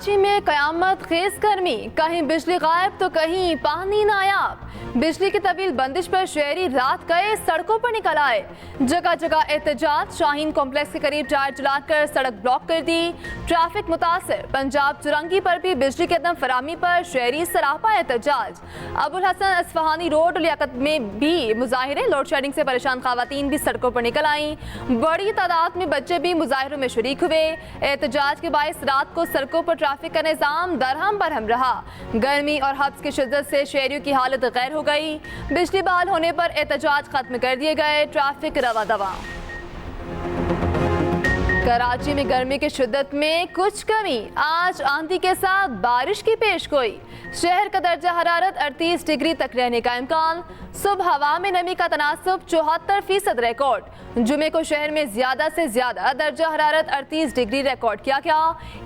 कराची में कयामत खेज गर्मी, कहीं बिजली गायब तो कहीं पानी नायाब। बिजली की तवील बंदिश पर शहरी रात गए सड़कों पर निकल आए। जगह जगह एहतजाज। शाहीन कॉम्प्लेक्स के करीब टायर जलाकर सड़क ब्लॉक कर दी। ट्रैफिक मुतासर। पंजाब चुरंगी पर भी बिजली की अदम फराहमी पर शहरी सरापा एहतजाज। अबुल हसन असफहानी रोड लियाकत में भी मुजाहिरे। लोड शेडिंग से परेशान खवातीन भी सड़कों पर निकल आई। बड़ी तादाद में बच्चे भी मुजाहिरों में शरीक हुए। एहतजाज के बायस रात को सड़कों पर ट्रैफिक का निज़ाम दरहम बरहम रहा। गर्मी और हब्स की शिद्दत से शहरियों की हालत गैर हो गई। बिजली बहाल होने पर एहतजाज खत्म कर दिए गए। ट्रैफिक रवा दवा। कराची में गर्मी की शिद्दत में कुछ कमी। आज आंधी के साथ बारिश की पेशगोई। शहर का दर्जा हरारत 38 डिग्री तक रहने का इम्कान। सुबह हवा में नमी का तनासुब 74% रिकॉर्ड। जुमे को शहर में ज्यादा से ज्यादा दर्जा हरारत 38 डिग्री रिकॉर्ड किया गया।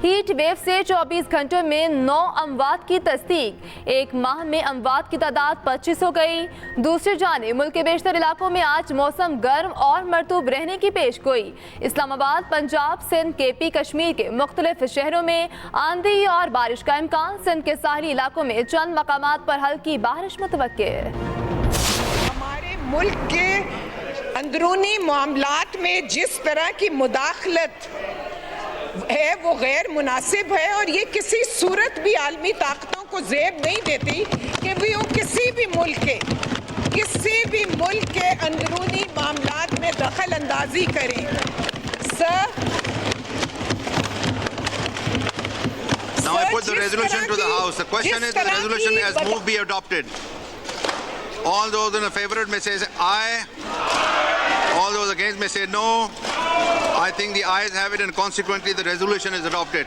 हीट वेव से 24 घंटों में 9 अमवात की तस्दीक। एक माह में अमवात की तादाद 25 हो गई। दूसरी जानिब मुल्क के बेशतर इलाकों में आज मौसम गर्म और मरतूब रहने की पेशगोई। इस्लामाबाद, पंजाब, सिंध, केपी, कश्मीर के मुख्तलिफ शहरों में आंधी और बारिश का इम्कान। सिंध के साहली इलाकों में चंद मकामात पर हल्की बारिश मुतवक्के। हमारे मुल्क के अंदरूनी मामलात में जिस तरह की मुदाखलत है वो गैर मुनासिब है और ये किसी सूरत भी आलमी ताकतों को ज़ेब नहीं देती कि वो किसी भी मुल्क के अंदरूनी मामलात में दखल अंदाजी करें। Now I put the resolution to the House. The question is, the resolution as moved be adopted. All those in favor may say aye. All those against may say no. I think the ayes have it and consequently the resolution is adopted.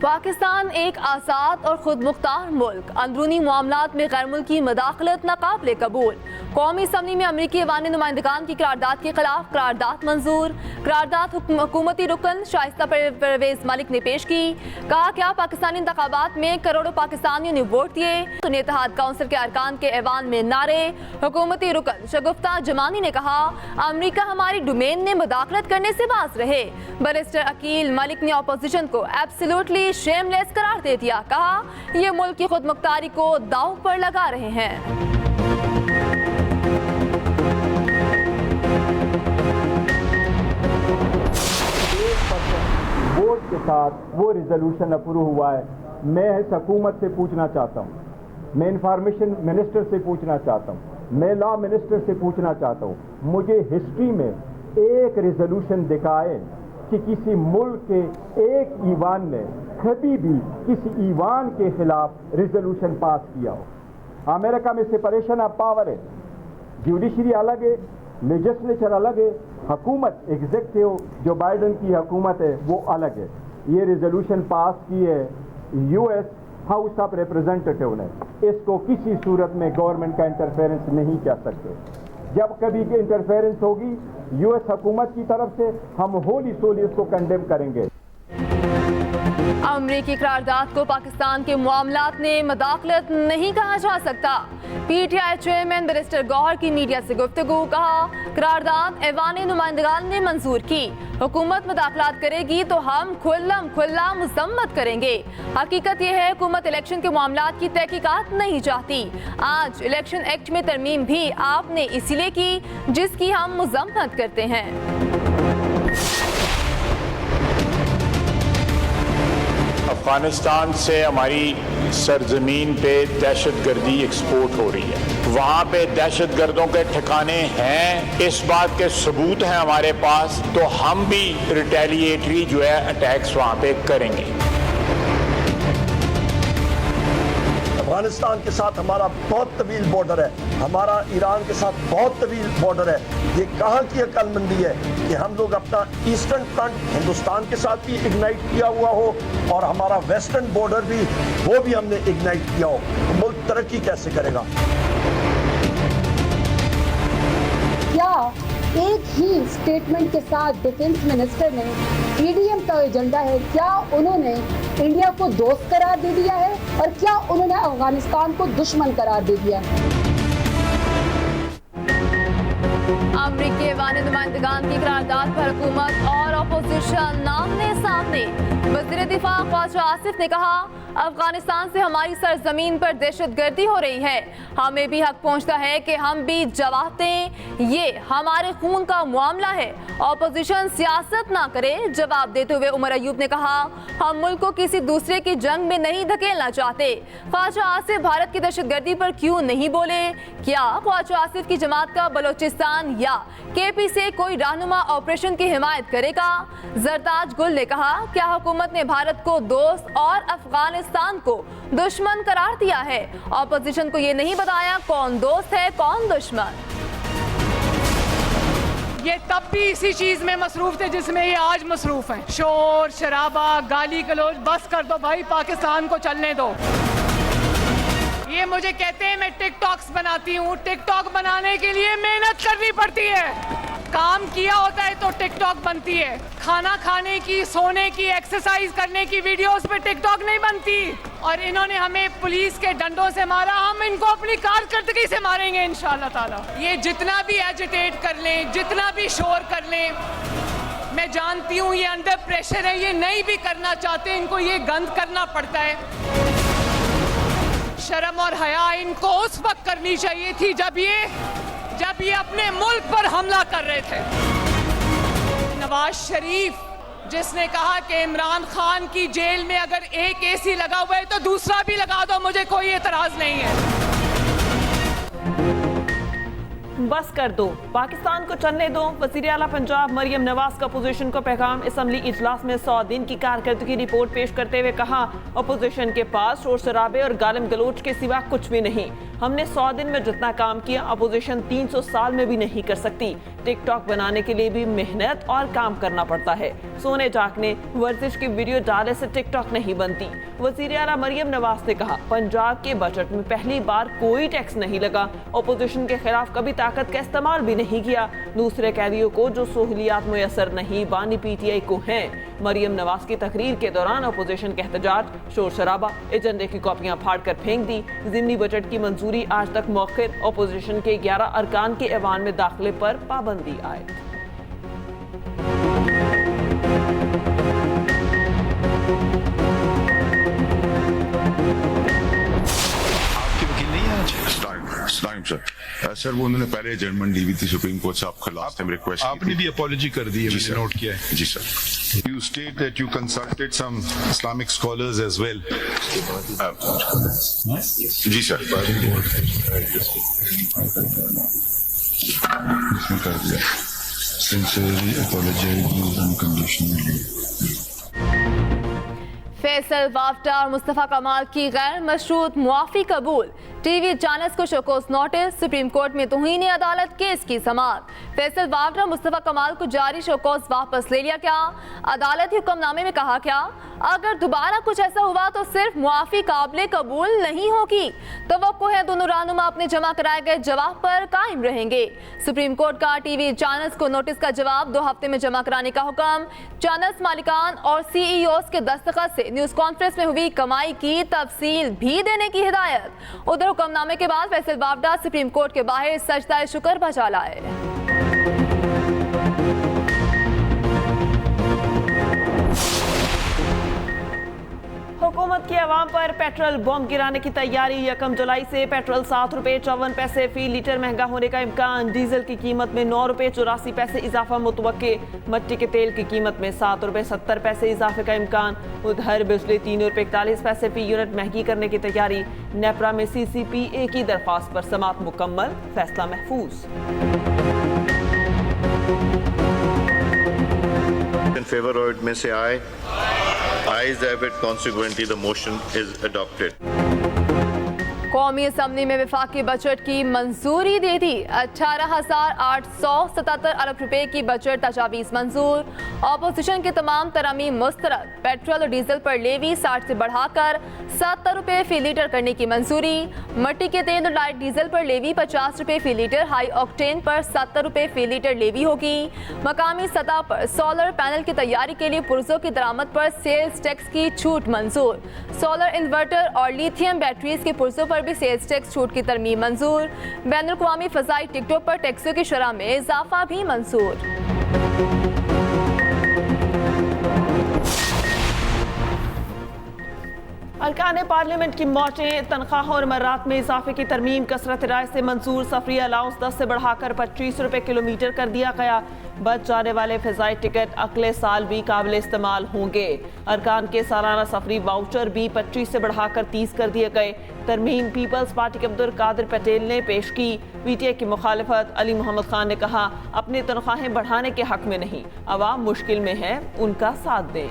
Pakistan एक आज़ाद और खुद मुख्तार मुल्क। अंदरूनी मामलात में गैर मुल्की मदाखलत नाकाबिले कबूल। कौमी असम्बली में अमरीकी ऐवान नुमाइंदगान की करारदाद के खिलाफ करारदाद मंजूर। करारदाद हुकूमती रुकन शाइस्ता परवेज मलिक ने पेश की। कहा क्या पाकिस्तानी इंतखाबात में करोड़ों पाकिस्तानियों ने वोट दिए। सुन्नी इत्तेहाद काउंसिल के अरकान के ऐवान में नारे। हुकूमती रुकन शगुफ्ता जमानी ने कहा अमरीका हमारी डोमेन में मुदाखलत करने से बाज रहे। बैरिस्टर अकील मलिक ने अपोजिशन को एब्सोल्युटली शेमलेस करार दे दिया। कहा ये मुल्क की खुद मुख्तारी को दांव पर लगा रहे हैं। वोट के साथ वो रिजोल्यूशन अप्रूव हुआ है। मैं हुकूमत से पूछना चाहता हूँ, मैं इंफॉर्मेशन मिनिस्टर से पूछना चाहता हूँ, मैं लॉ मिनिस्टर से पूछना चाहता हूँ, मुझे हिस्ट्री में एक रिजोल्यूशन दिखाए कि किसी मुल्क के एक ईवान ने कभी भी किसी ईवान के खिलाफ रिजोल्यूशन पास किया हो। अमेरिका में सेपरेशन ऑफ पावर है, जुडिशरी अलग है, लेजिस्लेचर अलग है, हुकूमत एग्जीक्यूटिव जो बाइडन की हुकूमत है वो अलग है। ये रिजोल्यूशन पास की है यूएस हाउस ऑफ रिप्रेजेंटेटिव ने। इसको किसी सूरत में गवर्नमेंट का इंटरफेरेंस नहीं कह सकते। जब कभी इंटरफेरेंस होगी यूएस हुकूमत की तरफ से हम होली सोली उसको कंडेम करेंगे। अमरीकी करारदाद को पाकिस्तान के मामलात में मुदाखलत नहीं कहा जा सकता। पीटीआई चेयरमैन बैरिस्टर गौहर की मीडिया से गुफ्तगू। कहा करारदाद ऐवान नुमाइंदगान ने मंजूर की। हुकूमत मुदाखलात करेगी तो हम खुल्ला मुजम्मत करेंगे। हकीकत यह है हुकूमत इलेक्शन के मामलात की तहकीकात नहीं चाहती। आज इलेक्शन एक्ट में तरमीम भी आपने इसीलिए की जिसकी हम मुजम्मत करते हैं। अफगानिस्तान से हमारी सरजमीन पे दहशतगर्दी एक्सपोर्ट हो रही है। वहाँ पे दहशतगर्दों के ठिकाने हैं, इस बात के सबूत हैं हमारे पास। तो हम भी रिटेलिएटरी जो है अटैक्स वहाँ पे करेंगे। अफगानिस्तान के साथ हमारा बहुत तवील बॉर्डर है, हमारा ईरान के साथ बहुत तवील बॉर्डर है। ये कहाँ की अक्लमंदी है कि हम लोग अपना ईस्टर्न फ्रंट हिंदुस्तान के साथ भी इग्नाइट किया हुआ हो और हमारा वेस्टर्न बॉर्डर भी वो भी हमने इग्नाइट किया हो। मुल्क तरक्की कैसे करेगा? क्या एक ही स्टेटमेंट के साथ डिफेंस मिनिस्टर ने ईडीएम का एजेंडा है, क्या उन्होंने इंडिया को दोस्त करार दे दिया है और क्या उन्होंने अफगानिस्तान को दुश्मन करार दे दिया है? अमरीकी वानी नुमाइंदगान की करारदाद पर हुकूमत और अपोजिशन आमने सामने। वज़ीर दिफा ख्वाजा आसिफ ने कहा, अफगानिस्तान से हमारी सरजमीन पर दहशतगर्दी हो रही है, हमें भी हक पहुंचता है कि हम भी जवाब दें, ये हमारे खून का मामला है, अपोजिशन सियासत ना करे। जवाब देते हुए उमर अयूब ने कहा, हम मुल्क को किसी दूसरे की जंग में नहीं धकेलना चाहते। ख्वाजा आसिफ भारत की दहशतगर्दी पर क्यों नहीं बोले? क्या ख्वाजा आसिफ की जमात का बलोचिस्तान या केपी से कोई रहनुमा ऑपरेशन की हिमायत करेगा? जरताज गुल ने कहा, क्या हुकूमत ने भारत को दोस्त और अफगानिस्तान को दुश्मन करार दिया है? ऑपोजिशन को ये नहीं बताया कौन दोस्त है कौन दुश्मन। ये तब भी इसी चीज में मसरूफ थे जिसमें ये आज मसरूफ हैं। शोर शराबा गाली गलौज बस कर दो भाई, पाकिस्तान को चलने दो। ये मुझे कहते हैं मैं टिकटॉक्स बनाती हूँ, टिकटॉक बनाने के लिए मेहनत करनी पड़ती है, काम किया होता है तो टिकटॉक बनती है। खाना खाने की, सोने की, एक्सरसाइज करने की वीडियोस पे टिकटॉक नहीं बनती। और इन्होंने हमें पुलिस के डंडों से मारा, हम इनको अपनी कारकर्दगी से मारेंगे इंशाल्लाह ताला। ये जितना भी एजिटेट कर लें, जितना भी शोर कर लें, मैं जानती हूँ ये अंडर प्रेशर है, ये नहीं भी करना चाहते, इनको ये गंद करना पड़ता है। शर्म और हया इनको उस वक्त करनी चाहिए थी जब ये अपने मुल्क पर हमला कर रहे थे। नवाज शरीफ जिसने कहा कि इमरान खान की जेल में अगर एक एसी लगा हुआ है तो दूसरा भी लगा दो, मुझे कोई एतराज नहीं है। बस कर दो, पाकिस्तान को चलने दो। वज़ीर आला पंजाब मरियम नवाज का अपोजिशन को पैगाम। असम्बली इजलास में 100 दिन की कारकर्दगी रिपोर्ट पेश करते हुए कहा, अपोजिशन के पास शोर शराबे और गालिम गलोच के सिवा कुछ भी नहीं। हमने 100 दिन में जितना काम किया अपोजिशन 300 साल में भी नहीं कर सकती। टिकटॉक बनाने के लिए भी मेहनत और काम करना पड़ता है। सोने जागने वर्जिश की वीडियो डाले से टिकटॉक नहीं बनती। वज़ीर आला मरियम नवाज ने कहा, पंजाब के बजट में पहली बार कोई टैक्स नहीं लगा। अपोजिशन के खिलाफ कभी ताकत का इस्तेमाल भी नहीं किया। दूसरे कैदियों को जो सहूलियात मुयसर नहीं, बानी पीटीआई को हैं। मरियम नवाज की तकरीर के दौरान अपोजिशन के एहतजाज, शोर शराबा, एजेंडे की कॉपियां फाड़ कर फेंक दी। ज़िमनी बजट की मंजूरी आज तक मौखिर। अपोजिशन के 11 अरकान के ऐवान में दाखिले पर पाबंदी आयद। सर वो उन्होंने पहले जजमेंट दी हुई थी सुप्रीम कोर्ट से, आपका लास्ट टाइम रिक्वेस्ट आपने भी अपॉलॉजी कर दी है, मैंने नोट किया है। जी sir. You state that you consulted some Islamic scholars as well. Ji sir. इसमें कर दिया। Sincerely apologize unconditionally. फैसल वाफ्टा और मुस्तफ़ा कमाल की गैर मशरूत मुआफ़ी कबूल। टीवी चैनल्स को शोकोस नोटिस। सुप्रीम कोर्ट में तौहीन अदालत केस की समाअत। फैसल वाफ्टा और मुस्तफ़ा कमाल को जारी शोकोस वापस ले लिया क्या? अदालती हुक्मनामे में कहा क्या? अगर दोबारा कुछ ऐसा हुआ तो सिर्फ मुआफ़ी काबिल कबूल नहीं होगी। तवक्को है दोनों रहनुमा अपने जमा कराए गए जवाब पर कायम रहेंगे। सुप्रीम कोर्ट का टीवी चैनल्स को नोटिस का जवाब 2 हफ्ते में जमा कराने का हुक्म। चैनल्स मालिकान और सीईओस के दस्तखत से न्यूज़ कॉन्फ्रेंस में हुई कमाई की तफसील भी देने की हिदायत। उधर हुक्मनामे के बाद फैसल वाफ्डा सुप्रीम कोर्ट के बाहर सजदा शुक्र बजा लाए। हुकूमत की अवाम पर पेट्रोल बम गिराने की तैयारी। 1 जुलाई से पेट्रोल 7 रुपये 54 पैसे फी लीटर महंगा होने का इम्कान। डीजल की कीमत में 9 रुपये 84 पैसे इजाफा मुतवक्के। मट्टी के तेल की कीमत में 7 रुपये 70 पैसे इजाफे का इम्कान। उधर बिजली 3 रुपये 41 पैसे फी यूनिट महंगी करने की तैयारी। नेपरा में CCPA की दरख्वास्त पर समाअत मुकम्मल, फैसला महफूज। In favor of it में से आए, ayes have it, consequently the motion is adopted. कौमी असम्बली में वफाकी बजट की मंजूरी दे दी। 18,877 अरब रुपए की बजट तजावीज़ मंजूर। अपोजिशन के तमाम तरमीम मुस्तरद। पेट्रोल और डीजल पर लेवी 60 से बढ़ाकर 70 रुपये फी लीटर करने की मंजूरी। मट्टी के तेल और लाइट डीजल पर लेवी 50 रुपये फी लीटर, हाई ऑक्टेन पर 70 रुपये फी लीटर लेवी होगी। मकामी सतह पर सोलर पैनल की तैयारी के लिए पुर्जों की दरामद पर सेल्स टैक्स की छूट मंजूर। सोलर इन्वर्टर और लिथियम बैटरीज के पुर्जों पर सभी सेल्स टैक्स छूट की तरमीम मंजूर। बैनुल-अक़वामी फ़ज़ाई टिकटों पर टैक्सों की शरह में इजाफा भी मंजूर। अरकान पार्लियामेंट की मौतें, तनख्वाहों और मर्रात में इजाफे की तरमीम कसरत राय से मंजूर। सफरी अलाउंस 10 से बढ़ाकर 25 रुपये किलोमीटर कर दिया गया। बच जाने वाले फ़िज़ाई टिकट अगले साल भी काबिल इस्तेमाल होंगे। अरकान के सालाना सफरी वाउचर भी 25 से बढ़ाकर 30 कर दिए गए। तरमीम पीपल्स पार्टी के अब्दुल कादिर पटेल ने पेश की। पीटीआई की मुखालिफत अली मोहम्मद खान ने कहा, अपनी तनख्वाहें बढ़ाने के हक में नहीं, अवाम मुश्किल में है, उनका साथ दें।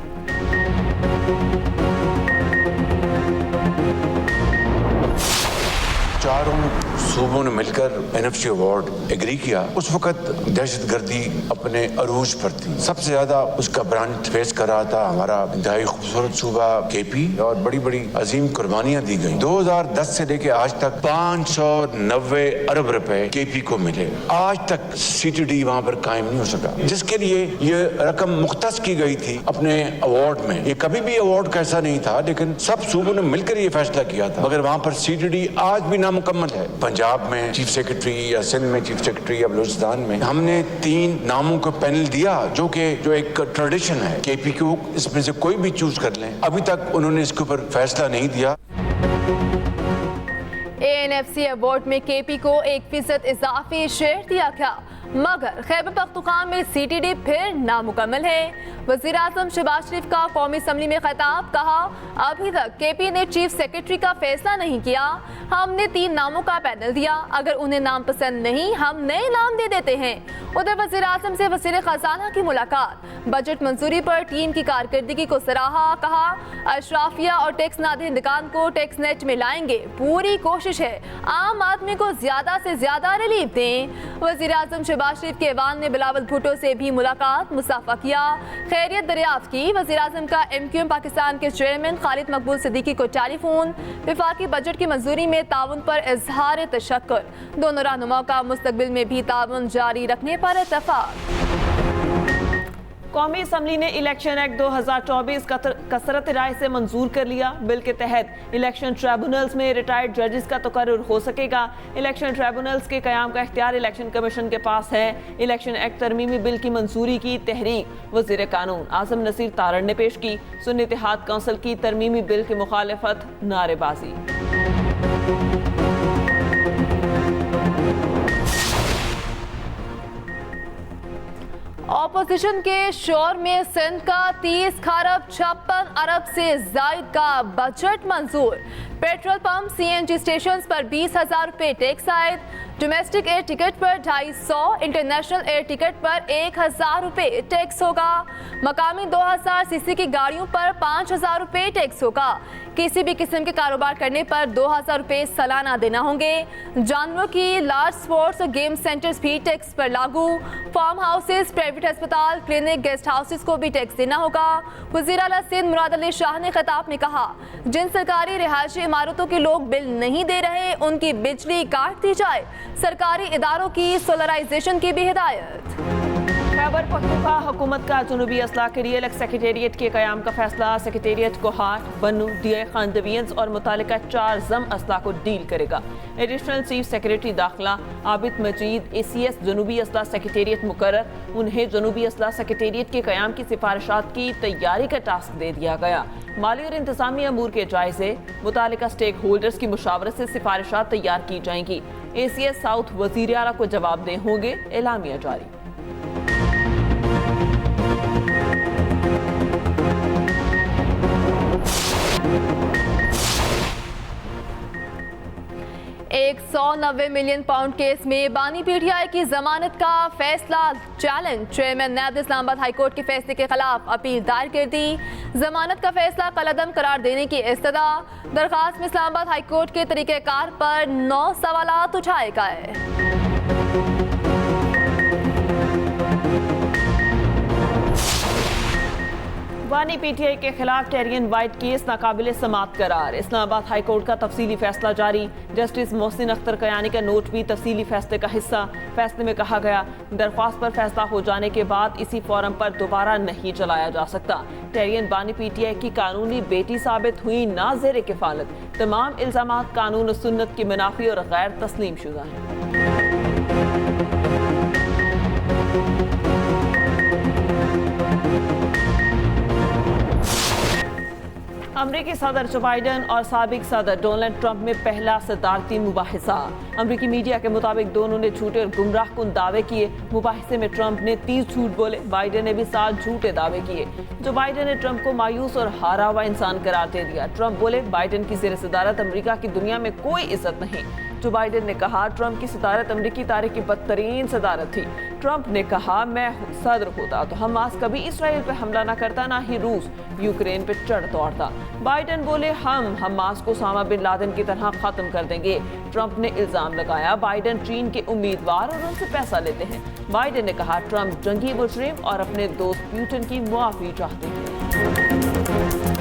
चारों सूबों ने मिलकर एनएफसी अवार्ड एग्री किया। उस वक्त दहशतगर्दी अपने अरूज पर थी। सबसे ज्यादा उसका ब्रांड फेस कर रहा था हमारा इंतहाई खूबसूरत सूबा केपी, और बड़ी बड़ी अजीम कुर्बानियां दी गई। 2010 से लेके आज तक 590 अरब रुपए केपी को मिले। आज तक सीटीडी वहां पर कायम नहीं हो सका, जिसके लिए ये रकम मुख्तस की गई थी अपने अवार्ड में। ये कभी भी अवार्ड का ऐसा नहीं था, लेकिन सब सूबों ने मिलकर ये फैसला किया था। मगर वहां पर सीटीडी आज भी नामुकम्मल है। पंजाब में चीफ सेक्रेटरी या सिंध में चीफ सेक्रेटरी या बलूचिस्तान में हमने 3 नामों को पैनल दिया, जो एक ट्रेडिशन है। केपी को इसमें से कोई भी चूज कर लें, अभी तक उन्होंने इसके ऊपर फैसला नहीं दिया। एएनएफसी अवार्ड में केपी को 1% इजाफी शेयर दिया गया, मगर खैबर पख्तूनख्वा में सीटीडी फिर नामुकम्मल है। वज़ीर आज़म शहबाज शरीफ का कौमी असम्बली में खिताब, कहा अभी तक केपी ने चीफ सेक्रेटरी का फैसला नहीं किया। हमने 3 नामों का पैनल दिया, अगर उन्हें नाम पसंद नहीं हम नए नाम दे देते हैं। उधर वज़ीर आज़म से वज़ीर ख़जाना की मुलाकात, बजट मंजूरी पर टीम की कारकर्दगी को सराहा। कहा अशराफिया और टैक्स नादहिंदगान को टैक्स नेट में लाएंगे, पूरी कोशिश है आम आदमी को ज्यादा से ज्यादा रिलीफ दें। वज़ीर आज़म शहबाज शरीफ के ऐवान ने बिलावल भुट्टो से भी मुलाकात, मुसाफा किया, खैरियत दरियाफ्त की। वज़ीर आज़म का MQM पाकिस्तान के चेयरमैन खालिद मकबूल सिद्दीकी को टेलीफोन। विफाकी बजट की मंजूरी में ताउन पर इजहार तशक्कुर, दोनों रहनुमाओं का मुस्तकबिल में भी ताउन जारी रखने पर इत्तफाक। कौमी असम्बली ने इलेक्शन एक्ट 2024 कसरत राय से मंजूर कर लिया। बिल के तहत इलेक्शन ट्राइब्यूनल्स में रिटायर्ड जजेस का तकर्रुर हो सकेगा। इलेक्शन ट्राइब्यूनल्स के क़याम का इख्तियार इलेक्शन कमीशन के पास है। इलेक्शन एक्ट तरमीमी बिल की मंजूरी की तहरीक वज़ीर कानून आज़म नसीर तारड़ ने पेश की। सुन्नी इत्तेहाद कौंसिल की तरमीमी बिल की मुखालिफत, नारेबाजी। ऑपोजिशन के शोर में सिंध का 30 खरब 56 अरब से जायद का बजट मंजूर। पेट्रोल पंप CNG स्टेशन पर 20,000 रुपये टैक्स आयद। डोमेस्टिक एयर टिकट पर 250, इंटरनेशनल एयर टिकट पर 1,000 रुपये टैक्स होगा। मकामी 2000 सीसी की गाड़ियों पर 5,000 रुपये टैक्स होगा। किसी भी किस्म के कारोबार करने पर 2,000 रुपये सालाना देना होंगे। जानवरों की लार्ज स्पोर्ट्स और गेम सेंटर्स भी टैक्स पर लागू। फार्म हाउसेस, प्राइवेट अस्पताल, क्लिनिक, गेस्ट हाउसेस को भी टैक्स देना होगा। वज़ीर आला सिंध मुराद अली शाह ने खिताब में कहा, जिन सरकारी रिहायशी इमारतों के लोग बिल नहीं दे रहे उनकी बिजली काट दी जाए। सरकारी इदारों की सोलराइजेशन की भी हिदायत। खैबर पख्तूनख्वा हुकूमत का जनूबी असला के लिए सेक्रेटेरिएट के क़याम का फैसला। सेक्रेटेरिएट को हाट, बनू, DI खान डिवीजन्स और मुतालिका 4 जम असला को डील करेगा। एडिशनल चीफ सेक्रेटरी दाखिला आबिद मजीद ACS जनूबी असला सेक्रेटेरिएट मुकर्रर। उन्हें जनूबी असला सेक्रेटेरिएट के क़याम की सिफारिशात की तैयारी का टास्क दे दिया गया। माली और इंतजामी अमूर के जायजे, मुतालिका स्टेक होल्डर्स की मुशावरत से सिफारिशात तैयार की जाएंगी। ACS साउथ वज़ीर आला को जवाबदेह होंगे, एलामिया जारी। £190 मिलियन केस में बानी PTI की जमानत का फैसला चैलेंज। चेयरमैन ने इस्लामाबाद हाईकोर्ट के फैसले के खिलाफ अपील दायर कर दी। जमानत का फैसला कलअदम करार देने की इस्तदा। दरखास्त में इस्लामाबाद हाईकोर्ट के तरीक़ेकार पर 9 सवालात उठाए गए। बानी पीटीआई के खिलाफ टेरियन वाइट केस नाकाबिले समाअत करार। इस्लामाबाद हाई कोर्ट का तफसीली फैसला जारी। जस्टिस मोहसिन अख्तर कयानी का नोट भी तफसीली फैसले का हिस्सा। फैसले में कहा गया, दरख्वास्त पर फैसला हो जाने के बाद इसी फोरम पर दोबारा नहीं चलाया जा सकता। टेरियन बानी पीटीआई की कानूनी बेटी साबित हुई ना ज़ेरे किफालत। तमाम इल्जामात कानून और सुन्नत की मुनाफी और गैर तस्लीम शुदा हैं। अमरीकी सदर जो बाइडन और साबिक सदर डोनाल्ड ट्रंप में पहला सदारती मुबाहिसा। अमरीकी मीडिया के मुताबिक दोनों ने झूठे और गुमराहकुन दावे किए। मुबाहिसे में ट्रंप ने 30 झूठ बोले, बाइडन ने भी 7 झूठे दावे किए। जो बाइडन ने ट्रंप को मायूस और हारा हुआ इंसान करार दे दिया। ट्रंप बोले, बाइडन की ज़ेर सदारत अमरीका की दुनिया में कोई इज्जत नहीं। जो बाइडन ने कहा, ट्रंप की सदारत अमरीकी तारीख की बदतरीन सदारत थी। ट्रंप ने कहा, मैं सदर होता तो हमास कभी इसराइल पर हमला न करता, ना ही रूस यूक्रेन पर चढ़ दौड़ता। बाइडन बोले, हम हमास को उसामा बिन लादेन की तरह खत्म कर देंगे। ट्रंप ने इल्जाम लगाया, बाइडन चीन के उम्मीदवार और उनसे पैसा लेते हैं। बाइडन ने कहा, ट्रंप जंगी मुजरिम और अपने दोस्त पुतिन की मुआफी चाहते हैं।